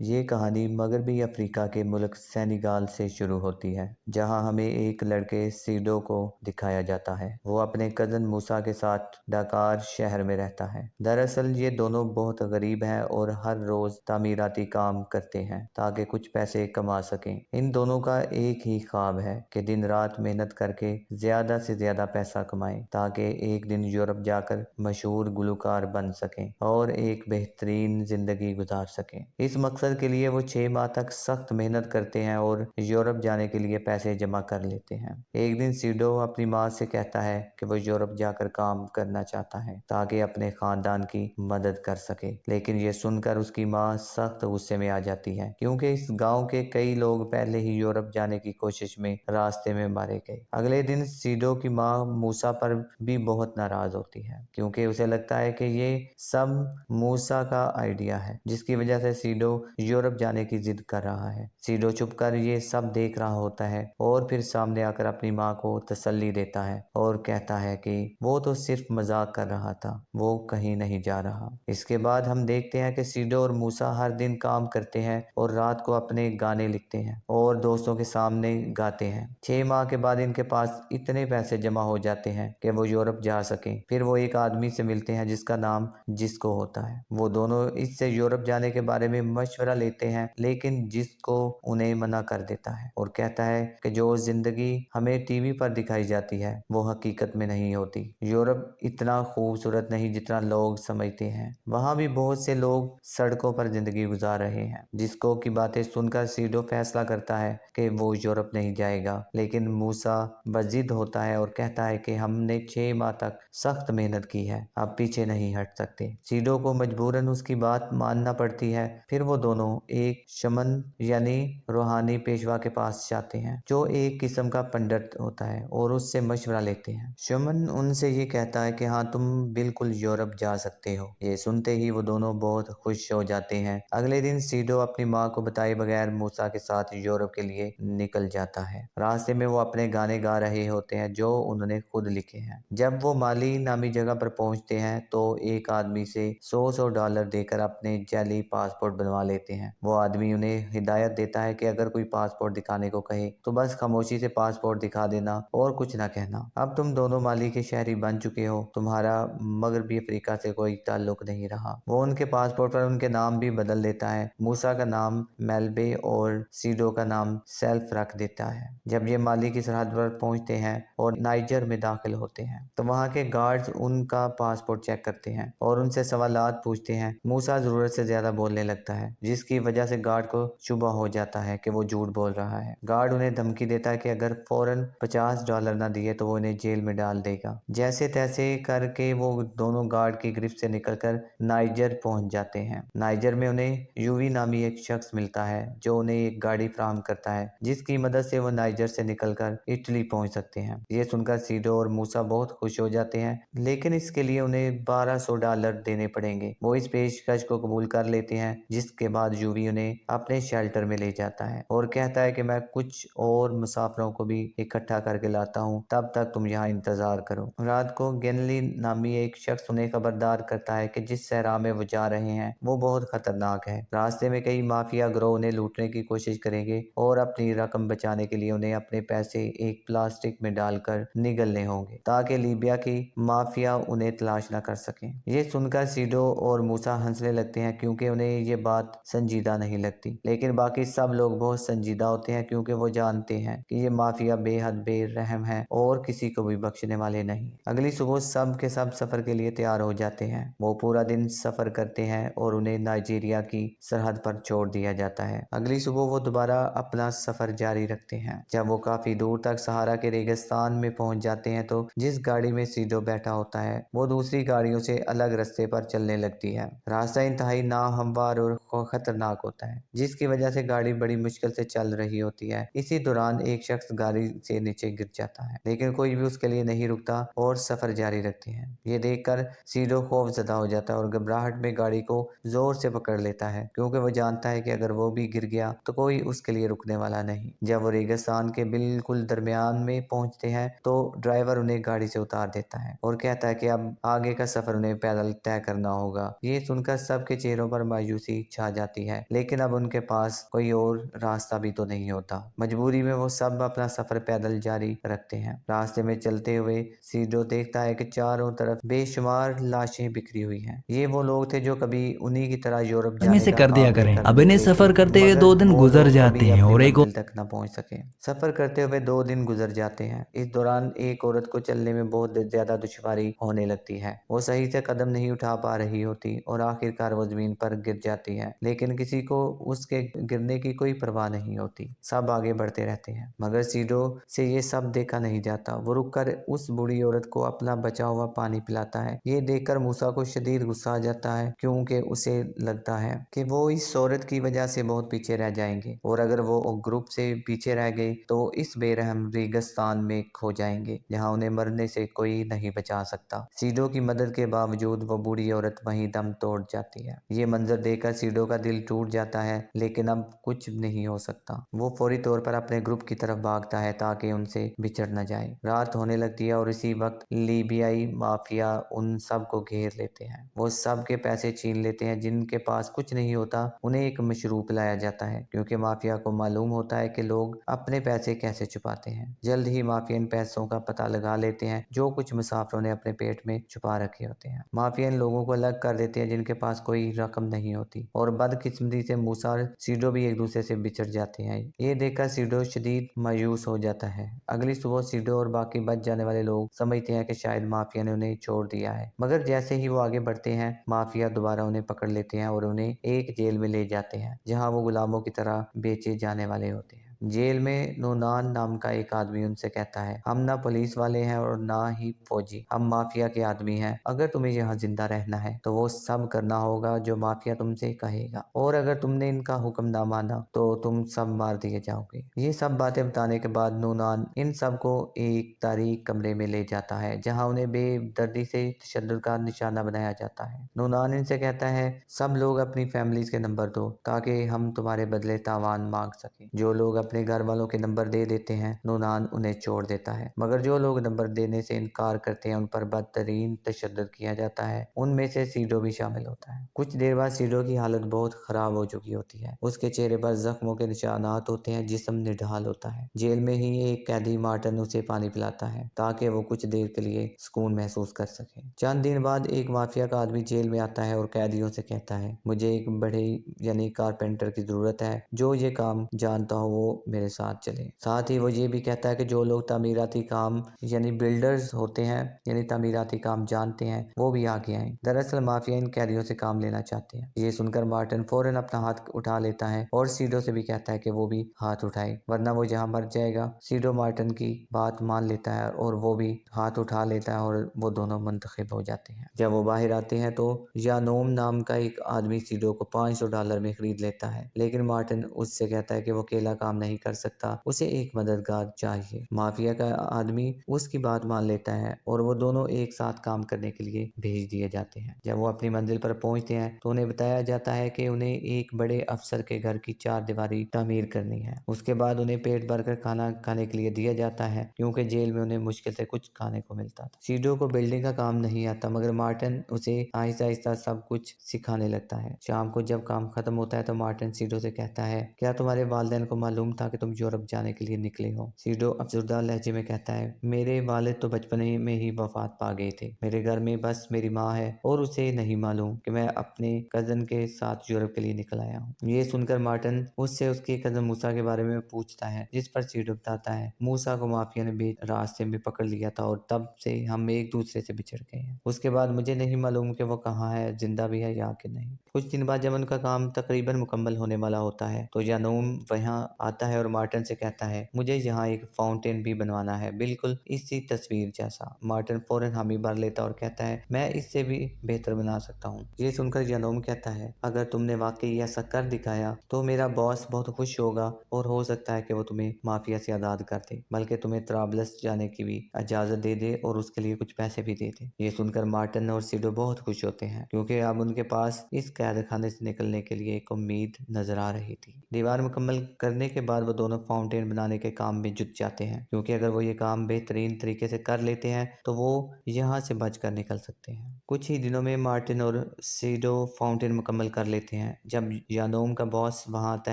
ये कहानी मगरबी अफ्रीका के मुल्क सेनेगाल से शुरू होती है, जहां हमें एक लड़के सीडो को दिखाया जाता है। वो अपने कजन मूसा के साथ डाकार शहर में रहता है। दरअसल ये दोनों बहुत गरीब हैं और हर रोज तामीराती काम करते हैं ताकि कुछ पैसे कमा सकें। इन दोनों का एक ही ख्वाब है कि दिन रात मेहनत करके ज्यादा से ज्यादा पैसा कमाएं ताकि एक दिन यूरोप जाकर मशहूर गुलकार बन सकें और एक बेहतरीन जिंदगी गुजार सकें। इस मकसद के लिए वो 6 माह तक सख्त मेहनत करते हैं और यूरोप जाने के लिए पैसे जमा कर लेते हैं। एक दिन सीडो अपनी माँ से कहता है कि वो यूरोप जाकर काम करना चाहता है ताकि अपने खानदान की मदद कर सके, लेकिन ये सुनकर उसकी माँ सख्त गुस्से में आ जाती है क्योंकि इस गांव के कई लोग पहले ही यूरोप जाने की कोशिश में रास्ते में मारे गए। अगले दिन सीडो की माँ मूसा पर भी बहुत नाराज होती है क्योंकि उसे लगता है कि ये सब मूसा का आइडिया है, जिसकी वजह से सीडो यूरोप जाने की जिद कर रहा है। सीडो चुपकर ये सब देख रहा होता है और फिर सामने आकर अपनी माँ को तसल्ली देता है और कहता है कि वो तो सिर्फ मजाक कर रहा था, वो कहीं नहीं जा रहा। इसके बाद हम देखते हैं कि सीडो और मूसा हर दिन काम करते हैं और रात को अपने गाने लिखते हैं और दोस्तों के सामने गाते हैं। 6 माह के बाद इनके पास इतने पैसे जमा हो जाते हैं कि वो यूरोप जा सके। फिर वो एक आदमी से मिलते हैं जिसका नाम जिसको होता है। वो दोनों इससे यूरोप जाने के बारे में मशवरा लेते हैं, लेकिन जिसको उन्हें मना कर देता है और कहता है कि जो जिंदगी हमें टीवी पर दिखाई जाती है वो हकीकत में नहीं होती। यूरोप इतना खूबसूरत नहीं जितना लोग समझते हैं। वहाँ भी बहुत से लोग सड़कों पर जिंदगी गुजार रहे हैं। जिसको की बातें सुनकर सीडो फैसला करता है कि वो यूरोप नहीं जाएगा, लेकिन मूसा बजिद होता है और कहता है कि हमने 6 माह तक सख्त मेहनत की है, अब पीछे नहीं हट सकते। सीडो को मजबूरन उसकी बात मानना पड़ती है। फिर वो दोनों एक शमन यानी रूहानी पेशवा के पास जाते हैं, जो एक किस्म का पंडित होता है, और उससे मशवरा लेते हैं। शमन उनसे ये कहता है कि हाँ, तुम बिल्कुल यूरोप जा सकते हो। ये सुनते ही वो दोनों बहुत खुश हो जाते हैं। अगले दिन सीडो अपनी माँ को बताए बगैर मूसा के साथ यूरोप के लिए निकल जाता है। रास्ते में वो अपने गाने गा रहे होते हैं जो उन्होंने खुद लिखे हैं। जब वो माली नामी जगह पर पहुंचते हैं तो एक आदमी से 100 डॉलर देकर अपने जाली पासपोर्ट बनवा लेते हैं। वो आदमी उन्हें हिदायत देता है कि अगर कोई पासपोर्ट दिखाने को कहे तो बस खामोशी से पासपोर्ट दिखा देना और कुछ ना कहना। अब तुम दोनों माली के शहरी बन चुके हो, तुम्हारा मगरबी अफ्रीका से कोई ताल्लुक नहीं रहा। वो उनके पासपोर्ट पर उनके नाम भी बदल देता है। मूसा का नाम मेलबे और सीडो का नाम सेल्फ रख देता है। जब ये माली की सरहद पर पहुंचते हैं और नाइजर में दाखिल होते हैं तो वहाँ के गार्ड्स उनका पासपोर्ट चेक करते हैं और उनसे सवालात पूछते हैं। मूसा जरूरत से ज्यादा बोलने लगता है, जिसकी वजह से गार्ड को शुबा हो जाता है कि वो झूठ बोल रहा है। गार्ड उन्हें धमकी देता है कि अगर फौरन 50 डॉलर ना दिए तो वो उन्हें जेल में डाल देगा। जैसे तैसे करके वो दोनों गार्ड की गिरफ्त से निकलकर नाइजर पहुंच जाते हैं। नाइजर में उन्हें यूवी नामी एक शख्स मिलता है जो उन्हें एक गाड़ी फराहम करता है, जिसकी मदद से वो नाइजर से निकलकर इटली पहुंच सकते हैं। ये सुनकर सीडो और मूसा बहुत खुश हो जाते हैं, लेकिन इसके लिए उन्हें 1200 डॉलर देने पड़ेंगे। वो इस पेशकश को कबूल कर लेते हैं, जिसके बाद यूवी उन्हें अपने शेल्टर में ले जाता है और कहता है कि मैं कुछ और मुसाफिरों को भी इकट्ठा करके लाता हूँ, तब तक तुम यहाँ इंतजार करो। रात को गेनली नामी एक शख्स उन्हें खबरदार करता है कि जिस सहरा में वो जा रहे हैं वो बहुत खतरनाक है। रास्ते में कई माफिया ग्रोह उन्हें लूटने की कोशिश करेंगे और अपनी रकम बचाने के लिए उन्हें अपने पैसे एक प्लास्टिक में डालकर निगलने होंगे ताकि लीबिया की माफिया उन्हें तलाश न कर सके। ये सुनकर सीडो और मूसा हंसने लगते हैं क्योंकि उन्हें ये बात संजीदा नहीं लगती, लेकिन बाकी सब लोग बहुत संजीदा होते हैं क्योंकि वो जानते हैं कि ये माफिया बेहद बेरहम है और किसी को भी बख्शने वाले नहीं। अगली सुबह सब के सब सफर के लिए तैयार हो जाते हैं। वो पूरा दिन सफर करते हैं और उन्हें नाइजीरिया की सरहद पर छोड़ दिया जाता है। अगली सुबह वो दोबारा अपना सफर जारी रखते हैं। जब वो काफी दूर तक सहारा के रेगिस्तान में पहुंच जाते हैं तो जिस गाड़ी में सीडो बैठा होता है वो दूसरी गाड़ियों से अलग रास्ते पर चलने लगती है। रास्ता इंतहाई नाहमवार और खतरनाक होता है, जिसकी वजह से गाड़ी बड़ी मुश्किल से चल रही होती है। इसी दौरान एक शख्स गाड़ी से नीचे गिर जाता है, लेकिन कोई भी उसके लिए नहीं रुकता और सफर जारी रखते हैं। ये देखकर सीडो खौफजदा हो जाता है और घबराहट में गाड़ी को जोर से पकड़ लेता है क्योंकि वो जानता है कि अगर वो भी गिर गया तो कोई उसके लिए रुकने वाला नहीं। जब वो रेगिस्तान के बिल्कुल दरमियान में पहुंचते हैं तो ड्राइवर उन्हें गाड़ी से उतार देता है और कहता है कि अब आगे का सफर उन्हें पैदल तय करना होगा। ये सुनकर सबके चेहरों पर मायूसी छा जाती जाती है, लेकिन अब उनके पास कोई और रास्ता भी तो नहीं होता। मजबूरी में वो सब अपना सफर पैदल जारी रखते हैं। रास्ते में चलते हुए सीडो देखता है कि चारों तरफ बेशुमार लाशें बिखरी हुई हैं। ये वो लोग थे जो कभी उन्हीं की तरह यूरोप में जाने से का कर दिया ख्वाब करें। लेकर अब इन्हें निकले थे, सफर करते हुए मगर 2 दिन वो गुजर लोग जाते कभी हैं अपनी और एक मंजिल तक न पहुंच सके। सफर करते हुए 2 दिन गुजर जाते हैं। इस दौरान एक औरत को चलने में बहुत ज्यादा दुश्वारी होने लगती है। वो सही से कदम नहीं उठा पा रही होती और आखिरकार वो जमीन पर गिर जाती है, लेकिन किसी को उसके गिरने की कोई परवाह नहीं होती। सब आगे बढ़ते रहते हैं, मगर सीडो से ये सब देखा नहीं जाता। वो रुककर उस बूढ़ी औरत को अपना बचा हुआ पानी पिलाता है। ये देखकर मूसा को शदीद गुस्सा आ जाता है, क्योंकि उसे लगता है कि वो इस औरत की वजह से बहुत पीछे रह जाएंगे, और अगर वो ग्रुप से पीछे रह गए तो इस बेरहम रेगिस्तान में खो जाएंगे, जहाँ उन्हें मरने से कोई नहीं बचा सकता। सीडो की मदद के बावजूद वो बूढ़ी औरत वहीं दम तोड़ जाती है। ये मंजर देखकर सीडो का दिल टूट जाता है, लेकिन अब कुछ नहीं हो सकता। वो फौरी तौर पर अपने ग्रुप की तरफ भागता है ताकि उनसे बिछड़ न जाए। रात होने लगती है और इसी वक्त लीबियाई माफिया उन सब को घेर लेते हैं। वो सब के पैसे छीन लेते हैं। जिनके पास कुछ नहीं होता उन्हें एक मशरूब पिलाया जाता है, क्योंकि माफिया को मालूम होता है कि लोग अपने पैसे कैसे छुपाते हैं। जल्द ही माफिया इन पैसों का पता लगा लेते हैं जो कुछ मुसाफिरों ने अपने पेट में छुपा रखे होते हैं। माफिया इन लोगों को अलग कर देते हैं जिनके पास कोई रकम नहीं होती, और बदकिस्मती से मूसा और सीडो भी एक दूसरे से बिछड़ जाते हैं। ये देखकर सीडो शदीद मायूस हो जाता है। अगली सुबह सीडो और बाकी बच जाने वाले लोग समझते हैं कि शायद माफिया ने उन्हें छोड़ दिया है, मगर जैसे ही वो आगे बढ़ते हैं माफिया दोबारा उन्हें पकड़ लेते हैं और उन्हें एक जेल में ले जाते हैं, जहाँ वो गुलामों की तरह बेचे जाने वाले होते हैं। जेल में नूनान नाम का एक आदमी उनसे कहता है, हम ना पुलिस वाले हैं और ना ही फौजी, हम माफिया के आदमी हैं। अगर तुम्हें यहाँ जिंदा रहना है तो वो सब करना होगा जो माफिया तुमसे कहेगा, और अगर तुमने इनका हुक्म ना माना तो तुम सब मार दिए जाओगे। ये सब बातें बताने के बाद नूनान इन सबको एक तारीक कमरे में ले जाता है, जहाँ उन्हें बेदर्दी से तशद्दुद का निशाना बनाया जाता है। नूनान इनसे कहता है, सब लोग अपनी फैमिलीज के नंबर दो ताकि हम तुम्हारे बदले तावान मांग सकें। जो लोग अपने घर वालों के नंबर दे देते हैं नूनान उन्हें छोड़ देता है, मगर जो लोग नंबर देने से इनकार करते हैं उन पर बदतरीन तशद्दुद किया जाता है। उनमें से सीडो भी शामिल होता है। कुछ देर बाद सीडो की हालत बहुत खराब हो चुकी होती है। उसके चेहरे पर जख्मों के निशानात होते हैं, जिस्म निढाल होता है। जेल में ही एक कैदी मार्टिन उसे पानी पिलाता है ताकि वो कुछ देर के लिए सुकून महसूस कर सके। चंद दिन बाद एक माफिया का आदमी जेल में आता है और कैदियों से कहता है, मुझे एक बड़े यानी कारपेंटर की जरूरत है, जो ये काम जानता हो वो मेरे साथ चले। साथ ही वो ये भी कहता है कि जो लोग तामीराती काम यानी बिल्डर्स होते हैं यानी तामीराती काम जानते हैं वो भी आगे आए। दरअसल माफिया इन कैदियों से काम लेना चाहते हैं। ये सुनकर मार्टिन फौरन अपना हाथ उठा लेता है और सीडो से भी कहता है कि वो भी हाथ उठाए, वरना वो जहाँ मर जाएगा। सीडो मार्टिन की बात मान लेता है और वो भी हाथ उठा लेता है और वो दोनों मुंतखब हो जाते हैं। जब वो बाहर आते हैं तो यानोम नाम का एक आदमी सीडो को $500 में खरीद लेता है, लेकिन मार्टिन उससे कहता है कि वो अकेला काम नहीं कर सकता, उसे एक मददगार चाहिए। माफिया का आदमी उसकी बात मान लेता है और वो दोनों एक साथ काम करने के लिए भेज दिए जाते हैं। जब वो अपनी मंजिल पर पहुंचते हैं तो उन्हें बताया जाता है कि उन्हें एक बड़े अफसर के घर की 4 दीवारी तामीर करनी है। उसके बाद उन्हें पेट भरकर खाना खाने के लिए दिया जाता है, क्योंकि जेल में उन्हें मुश्किल से कुछ खाने को मिलता था। सीडो को बिल्डिंग का काम नहीं आता, मगर मार्टिन उसे आहिस्ता आहिस्ता सब कुछ सिखाने लगता है। शाम को जब काम खत्म होता है तो मार्टिन सीडो से कहता है, क्या तुम्हारे वालिदैन को मालूम था कि तुम यूरोप जाने के लिए निकले हो? सीडो अफसरदा लहजे में कहता है, मेरे वालिद तो बचपन में ही वफात पा गए थे। मेरे घर में बस मेरी माँ है और उसे नहीं मालूम कि मैं अपने कजन के साथ यूरोप के लिए निकल आया हूँ। ये सुनकर मार्टिन उससे उसके कजन मूसा के बारे में पूछता है, जिस पर सीडो बताता है, मूसा को माफिया ने बीच रास्ते में पकड़ लिया था और तब से हम एक दूसरे से बिछड़ गए हैं। उसके बाद मुझे नहीं मालूम कि वो कहाँ है, जिंदा भी है या कि नहीं। कुछ दिन बाद जब उनका काम तकरीबन मुकम्मल होने वाला होता है तो यानूम वहाँ आता है और मार्टिन से कहता है, मुझे यहाँ एक फाउंटेन भी बनवाना है, बिल्कुल इसी तस्वीर जैसा। मार्टिन फौरन हामी भर लेता और कहता है, मैं इससे भी बेहतर बना सकता हूँ। ये सुनकर यानूम कहता है, अगर तुमने वाकई ऐसा कर दिखाया तो मेरा बॉस बहुत खुश होगा और हो सकता है कि वो तुम्हें माफिया से आज़ाद कर दे, बल्कि तुम्हें त्राबलस जाने की भी इजाजत दे दे और उसके लिए कुछ पैसे भी दे दे। ये सुनकर मार्टिन और सीडो बहुत खुश होते हैं, क्योंकि अब उनके पास इस कैद खाने से निकलने के लिए एक उम्मीद नजर आ रही थी। दीवार मुकम्मल करने के बाद वो दोनों फाउंटेन बनाने के काम में जुट जाते हैं, क्योंकि अगर वो ये काम बेहतरीन तरीके से कर लेते हैं तो वो यहाँ से बचकर निकल सकते हैं। कुछ ही दिनों में मार्टिन और सीडो फाउंटेन मुकम्मल कर लेते हैं। जब यानोम का बॉस वहाँ आता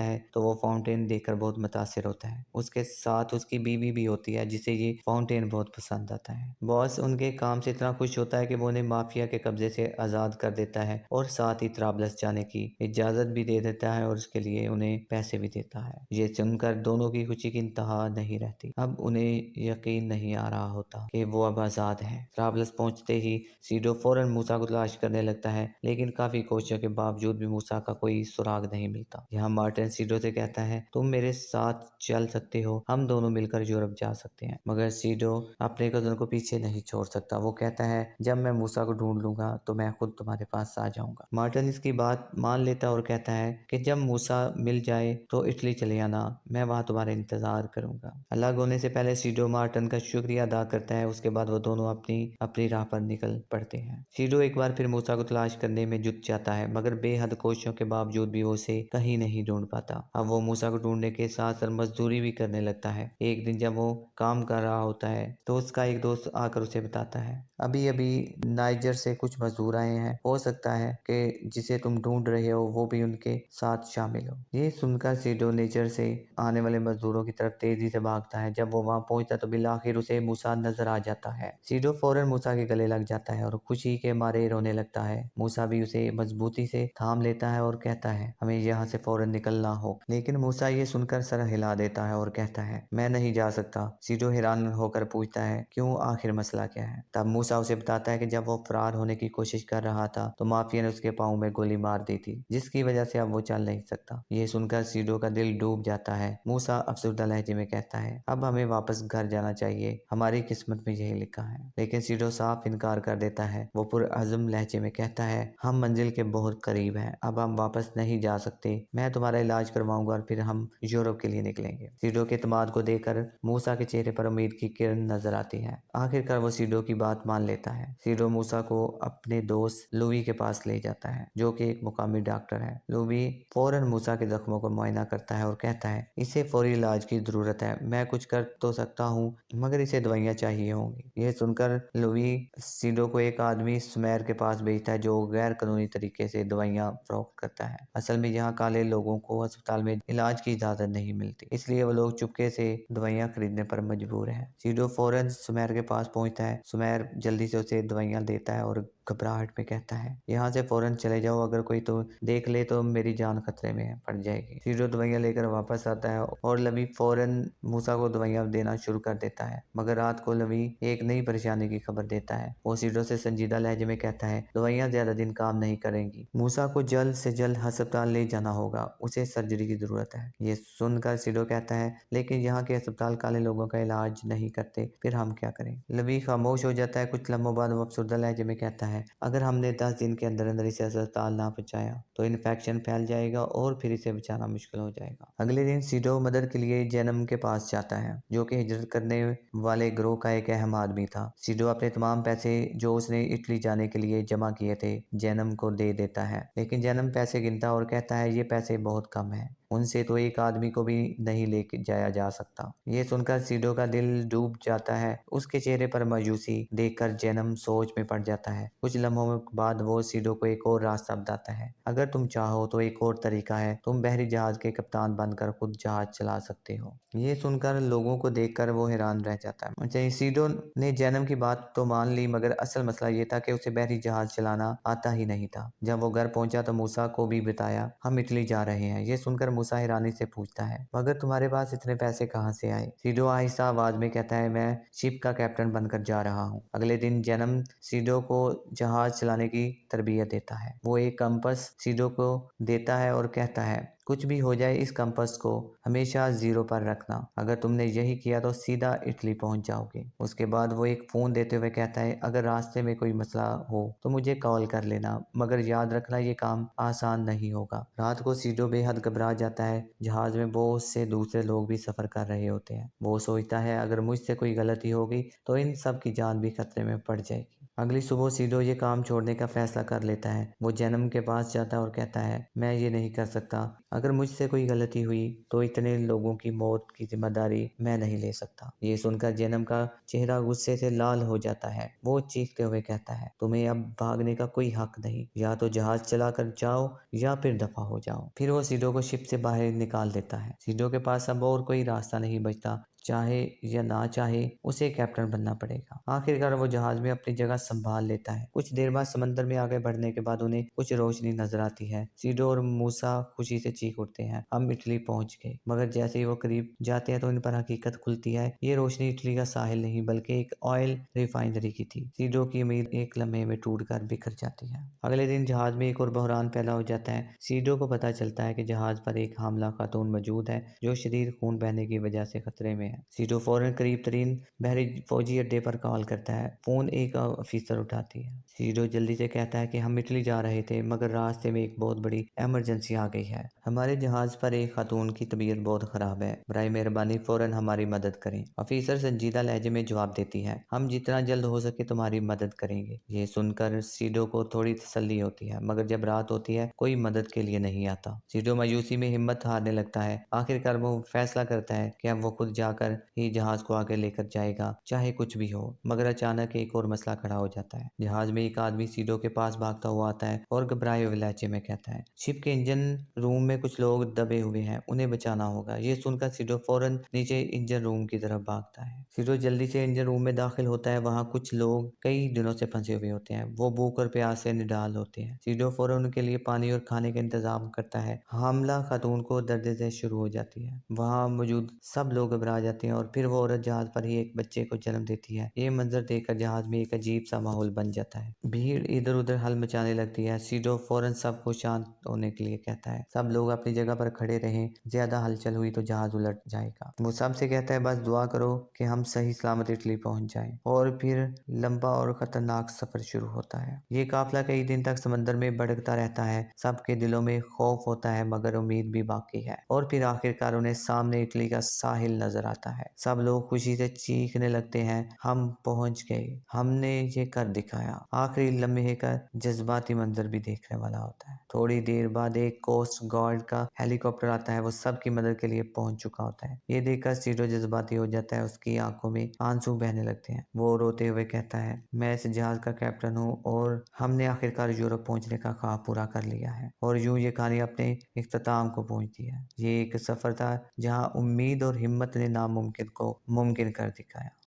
है तो वो फाउंटेन देखकर बहुत मुतासिर होता है। उसके साथ उसकी बीवी भी होती है, जिसे ये फाउंटेन बहुत पसंद आता है। बॉस उनके काम से इतना खुश होता है कि वो उन्हें माफिया के कब्जे से आज़ाद कर देता है और साथ ही त्राबलस जाने की इजाज़त भी दे देता है और उसके लिए उन्हें पैसे भी देता है। ये सुनकर दोनों की खुशी की इंतहा नहीं रहती। अब उन्हें यकीन नहीं आ रहा होता कि वो अब आज़ाद हैं। त्राबलस पहुंचते ही सीडो फौरन मूसा को तलाश करने लगता है, लेकिन काफ़ी कोशिशों के बावजूद भी मूसा का कोई सुराग नहीं मिलता। यहाँ मार्टिन सीडो से कहता है, तुम मेरे साथ चल सकते हो, हम दोनों मिलकर यूरोप जा सकते हैं। मगर सीडो अपने कज़न को पीछे नहीं छोड़ सकता। वो कहता है, जब मैं मूसा को ढूंढ लूंगा तो मैं खुद तुम्हारे पास आ जाऊंगा। मार्टिन इसकी बात मान लेता है और कहता है कि जब मूसा मिल जाए तो इटली चले आना, मैं वहाँ तुम्हारा इंतजार करूंगा। अलग होने से पहले सीडो मार्टिन का शुक्रिया अदा करता है। उसके बाद वो दोनों अपनी अपनी राह पर निकल पड़ते हैं। सीडो एक बार फिर मूसा को तलाश करने में जुट जाता है, मगर बेहद कोशिशों के बावजूद भी वो उसे कहीं नहीं ढूंढ पाता। अब वो मूसा को ढूंढने के साथ साथ मजदूरी भी करने लगता है। एक दिन जब वो काम कर रहा होता है तो उसका एक दोस्त आकर उसे बताता है, अभी अभी नाइजर से कुछ मजदूर आए हैं, हो सकता है कि जिसे तुम ढूंढ रहे हो वो भी उनके साथ शामिल हो। ये सुनकर सीडो नाइजर से आने वाले मजदूरों की तरफ तेजी से भागता है। जब वो वहां पहुंचता तो बिलाखिर उसे मूसा नजर आ जाता है। सीडो फौरन मूसा के गले लग जाता है और खुशी के मारे रोने लगता है। मूसा भी उसे मजबूती से थाम लेता है और कहता है, हमें यहाँ से फौरन निकलना हो। लेकिन मूसा ये सुनकर सर हिला देता है और कहता है, मैं नहीं जा सकता। सीडो हैरान होकर पूछता है, क्यों, आखिर मसला क्या है? तब मूसा उसे बताता है कि जब वो फरार होने की कोशिश कर रहा था तो माफिया ने उसके पाँव में गोली मार दी थी, जिसकी वजह से अब वो चल नहीं सकता। ये सुनकर सीडो का दिल डूब जाता है। मूसा अफसरदा लहजे में कहता है, अब हमें वापस घर जाना चाहिए, हमारी किस्मत में यही लिखा है। लेकिन सीडो साफ इनकार कर देता है। वो पुरअज़्म लहजे में कहता है, हम मंजिल के बहुत करीब हैं, अब हम वापस नहीं जा सकते। मैं तुम्हारा इलाज करवाऊंगा और फिर हम यूरोप के लिए निकलेंगे। सीडो के इत्मीनान को देखकर मूसा के चेहरे पर उम्मीद की किरण नजर आती है। आखिरकार वो सीडो की बात मान लेता है। सीडो मूसा को अपने दोस्त लुई के पास ले जाता है, जो कि एक मुकामी डॉक्टर है। लुई फौरन मूसा के जख्मों को मुआयना करता है और कहता है, इसे फौरी इलाज की जरूरत है। मैं कुछ कर तो सकता हूँ, मगर इसे दवाइयाँ चाहिए होंगी। यह सुनकर लुई सीडो को एक आदमी सुमेर के पास भेजता है, जो गैर कानूनी तरीके से दवाइयाँ फरोख्त करता है। असल में यहाँ काले लोगों को अस्पताल में इलाज की इजाजत नहीं मिलती, इसलिए वो लोग चुपके से दवाइयाँ खरीदने पर मजबूर है। सीडो फौरन सुमेर के पास पहुंचता है। सुमेर जल्दी से उसे दवाइयाँ देता है और घबराहट में कहता है, यहाँ से फौरन चले जाओ, अगर कोई तो देख ले तो मेरी जान खतरे में पड़ जाएगी। सीडो दवाइयाँ लेकर वापस आता है और लवी फौरन मूसा को दवाइयाँ देना शुरू कर देता है। मगर रात को लवी एक नई परेशानी की खबर देता है। वो सीडो से संजीदा लहजे में कहता है, दवाइयाँ ज्यादा दिन काम नहीं करेंगी, मूसा को जल्द से जल्द अस्पताल ले जाना होगा, उसे सर्जरी की जरूरत है। ये सुनकर सीडो कहता है, लेकिन यहाँ के अस्पताल काले लोगों का इलाज नहीं करते, फिर हम क्या करें? लवी खामोश हो जाता है। कुछ लम्हों बाद वो अफसरदा लहजे में कहता है, अगर हमने 10 दिन के अंदर अंदर इसे अस्पताल ना पहुंचाया तो इन्फेक्शन फैल जाएगा और फिर इसे बचाना मुश्किल हो जाएगा। अगले दिन सीडो मदद के लिए जैनम के पास जाता है, जो कि हिजरत करने वाले ग्रोह का एक अहम आदमी था। सीडो अपने तमाम पैसे जो उसने इटली जाने के लिए जमा किए थे जैनम को दे देता है, लेकिन जैनम पैसे गिनता और कहता है, ये पैसे बहुत कम है, उनसे तो एक आदमी को भी नहीं लेके जाया जा सकता। ये सुनकर सीडो का दिल डूब जाता है। उसके चेहरे पर मायूसी देखकर जैनम सोच में पड़ जाता है। कुछ लम्हों बाद वो सीडो को एक और रास्ता बताता है, अगर तुम चाहो तो एक और तरीका है, तुम बहरी जहाज के कप्तान बनकर खुद जहाज चला सकते हो। ये सुनकर लोगों को देखकर वो हैरान रह जाता है। अच्छा, सीडो ने जैनम की बात तो मान ली, मगर असल मसला ये था कि उसे बहरी जहाज चलाना आता ही नहीं था। जब वो घर पहुंचा तो मूसा को भी बताया, हम इटली जा रहे हैं। ये सुनकर मूसा हैरानी से पूछता है, मगर तुम्हारे पास इतने पैसे कहाँ से आए? सीडो आहिस्ता आवाज में कहता है, मैं शिप का कैप्टन बनकर जा रहा हूँ। अगले दिन जैनम सीडो को जहाज चलाने की तरबियत देता है। वो एक कंपस सीडो को देता है और कहता है, कुछ भी हो जाए इस कंपस को हमेशा जीरो पर रखना, अगर तुमने यही किया तो सीधा इटली पहुंच जाओगे। उसके बाद वो एक फोन देते हुए कहता है, अगर रास्ते में कोई मसला हो तो मुझे कॉल कर लेना, मगर याद रखना ये काम आसान नहीं होगा। रात को सीडो बेहद घबरा जाता है। जहाज में बहुत से दूसरे लोग भी सफर कर रहे होते हैं। वो सोचता है, अगर मुझसे कोई गलती होगी तो इन सब की जान भी खतरे में पड़ जाएगी। अगली सुबह सीडो ये काम छोड़ने का फैसला कर लेता है। वो जेनम के पास जाता है और कहता है, मैं ये नहीं कर सकता। अगर मुझसे कोई गलती हुई तो इतने लोगों की मौत की जिम्मेदारी मैं नहीं ले सकता। ये सुनकर जेनम का चेहरा गुस्से से लाल हो जाता है। वो चीखते हुए कहता है, तुम्हें अब भागने का कोई हक नहीं। या तो जहाज चलाकर जाओ या फिर दफा हो जाओ। फिर वो सीडो को शिप से बाहर निकाल देता है। सीडो के पास अब और कोई रास्ता नहीं बचता। चाहे या ना चाहे उसे कैप्टन बनना पड़ेगा। आखिरकार वो जहाज में अपनी जगह संभाल लेता है। कुछ देर बाद समंदर में आगे बढ़ने के बाद उन्हें कुछ रोशनी नजर आती है। सीडो और मूसा खुशी से चीख उठते हैं, हम इटली पहुंच गए। मगर जैसे ही वो करीब जाते हैं तो इन पर हकीकत खुलती है। ये रोशनी इटली का साहिल नहीं बल्कि एक ऑयल रिफाइनरी की थी। सीडो की उम्मीद एक लम्हे में टूटकर बिखर जाती है। अगले दिन जहाज में एक और बहरान पैदा हो जाता है। सीडो को पता चलता है कि जहाज पर एक हामला खातून मौजूद है जो शरीर खून बहने की वजह से खतरे में है। सीडो फौरन करीब तरीन बहरी फौजी अड्डे पर कॉल करता है। फोन एक ऑफिसर उठाती है। सीडो जल्दी से कहता है कि हम इटली जा रहे थे मगर रास्ते में एक बहुत बड़ी इमरजेंसी आ गई है। हमारे जहाज पर एक खातून की तबीयत बहुत खराब है। बराए मेहरबानी फौरन हमारी मदद करें। ऑफिसर संजीदा लहजे में जवाब देती है, हम जितना जल्द हो सके तुम्हारी मदद करेंगे। ये सुनकर सीडो को थोड़ी तसल्ली होती है मगर जब रात होती है कोई मदद के लिए नहीं आता। सीडो मायूसी में हिम्मत हारने लगता है। आखिरकार वो फैसला करता है कि अब वो खुद जाकर ही जहाज को आगे लेकर जाएगा चाहे कुछ भी हो। मगर अचानक एक और मसला खड़ा हो जाता है। जहाज में एक आदमी सीडो के पास भागता हुआ आता है और घबराए हुए लहजे में कहता है, शिप के इंजन रूम में कुछ लोग दबे हुए हैं, उन्हें बचाना होगा। ये सुनकर सीडो फौरन नीचे इंजन रूम की तरफ भागता है। सीडो जल्दी से इंजन रूम में दाखिल होता है। वहाँ कुछ लोग कई दिनों से फंसे हुए होते हैं। वो भूख और प्यास से निडाल होते हैं। सीडो फौरन उनके लिए पानी और खाने का इंतजाम करता है। हमला खातून को दर्द से शुरू हो जाती है। वहाँ मौजूद सब लोग घबरा जाते हैं और फिर वो औरत जहाज पर ही एक बच्चे को जन्म देती है। ये मंजर देखकर जहाज में एक अजीब सा माहौल बन जाता है। भीड़ इधर उधर हल मचाने लगती है। सीडो फौरन सबको शांत होने के लिए कहता है, सब लोग अपनी जगह पर खड़े रहें, ज्यादा हलचल हुई तो जहाज उलट जाएगा। वो सबसे कहता है, बस दुआ करो कि हम सही सलामत इटली पहुंच जाएं। और फिर लंबा और खतरनाक सफर शुरू होता है। ये काफिला कई दिन तक समंदर में भटकता रहता है। सबके दिलों में खौफ होता है मगर उम्मीद भी बाकी है। और फिर आखिरकार उन्हें सामने इटली का साहिल नजर आता है। सब लोग खुशी से चीखने लगते हैं, हम पहुंच गए, हमने ये कर दिखाया। आखिरी लम्हे का जज्बाती मंजर भी देखने वाला होता है। थोड़ी देर बाद एक कोस्ट गार्ड का हेलीकॉप्टर आता है। वो सबकी मदद के लिए पहुंच चुका होता है। ये देखकर सीडो जज्बाती हो जाता है। उसकी आंखों में आंसू बहने लगते हैं। वो रोते हुए कहता है, मैं इस जहाज का कैप्टन हूँ और हमने आखिरकार यूरोप पहुंचने का ख्वाब पूरा कर लिया है। और यूं ये कहानी अपने इख्तिताम को पहुंचती है। ये एक सफर था जहाँ उम्मीद और हिम्मत ने नामुमकिन को मुमकिन कर दिखाया।